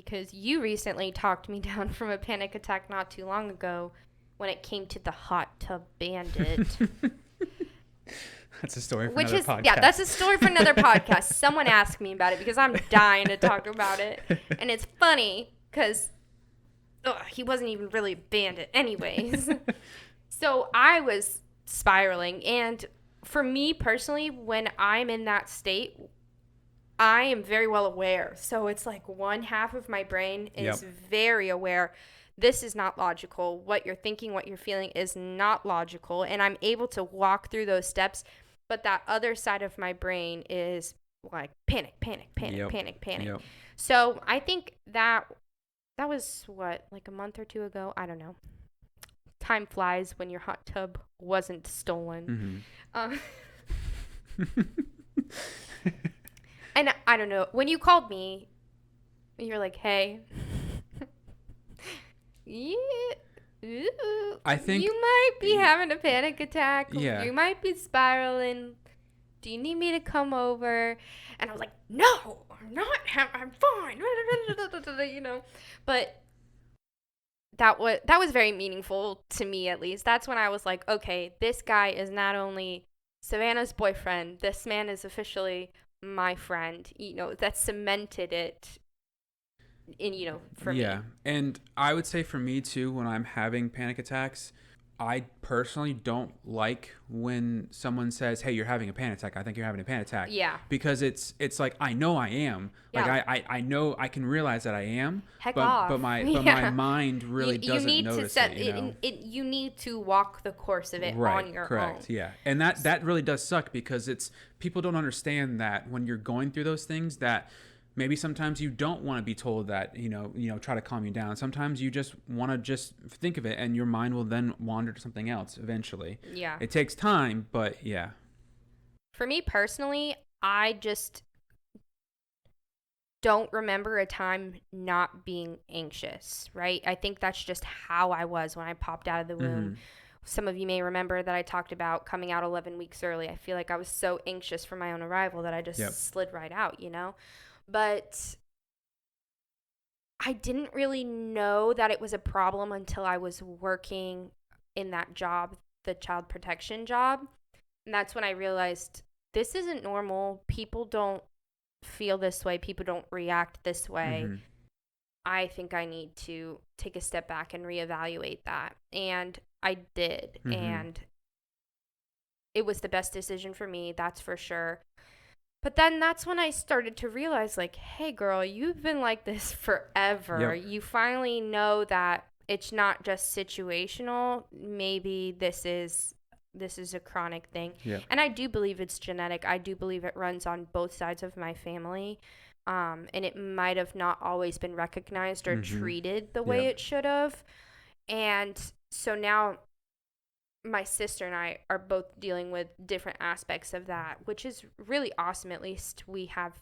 because you recently talked me down from a panic attack not too long ago when it came to the hot tub bandit. That's a story for another podcast. Yeah, that's a story for another podcast. Someone asked me about it because I'm dying to talk about it. And it's funny because he wasn't even really a bandit anyways. So I was spiraling. And for me personally, when I'm in that state, I am very well aware. So it's like one half of my brain is very aware. This is not logical. What you're thinking, what you're feeling is not logical. And I'm able to walk through those steps. But that other side of my brain is like panic. Yep. So I think that was what, like a month or two ago? I don't know. Time flies when your hot tub wasn't stolen. And I don't know. When you called me, you're like, hey. I think you might be having a panic attack. Yeah. You might be spiraling. Do you need me to come over? And I was like, no, I'm not. I'm fine. You know, but that was very meaningful to me, at least. That's when I was like, okay, this guy is not only Savannah's boyfriend. This man is officially my friend. You know, that cemented it. For me. Yeah. And I would say for me too, when I'm having panic attacks, I personally don't like when someone says, hey, you're having a panic attack. I think you're having a panic attack. Yeah. Because it's like, I know I am. Yeah. Like I know I can realize that I am. Heck off. But my mind really doesn't notice it. You need to walk the course of it on your own. Yeah. And that really does suck because people don't understand that when you're going through those things that maybe sometimes you don't want to be told that, try to calm you down. Sometimes you just want to just think of it and your mind will then wander to something else eventually. Yeah. It takes time, but yeah. For me personally, I just don't remember a time not being anxious, right? I think that's just how I was when I popped out of the womb. Mm-hmm. Some of you may remember that I talked about coming out 11 weeks early. I feel like I was so anxious for my own arrival that I just slid right out, But I didn't really know that it was a problem until I was working in that job, the child protection job. And that's when I realized this isn't normal. People don't feel this way. People don't react this way. Mm-hmm. I think I need to take a step back and reevaluate that. And I did. Mm-hmm. And it was the best decision for me, that's for sure. But then that's when I started to realize, like, hey, girl, you've been like this forever. Yep. You finally know that it's not just situational. Maybe this is a chronic thing. Yep. And I do believe it's genetic. I do believe it runs on both sides of my family. And it might have not always been recognized or mm-hmm. treated the way it should have. And so now my sister and I are both dealing with different aspects of that, which is really awesome. At least we have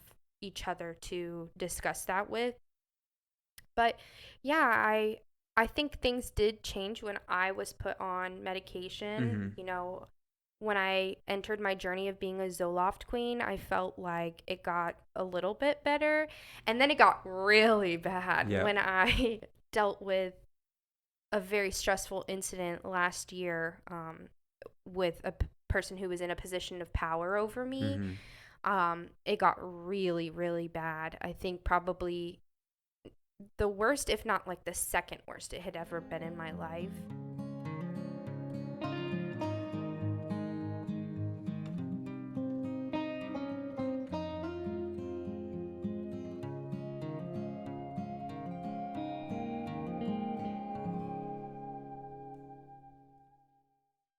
each other to discuss that with. But yeah, I think things did change when I was put on medication. Mm-hmm. When I entered my journey of being a Zoloft queen, I felt like it got a little bit better. And then it got really bad when I dealt with a very stressful incident last year with a person who was in a position of power over me. Mm-hmm. It got really, really bad. I think probably the worst, if not like the second worst it had ever been in my life.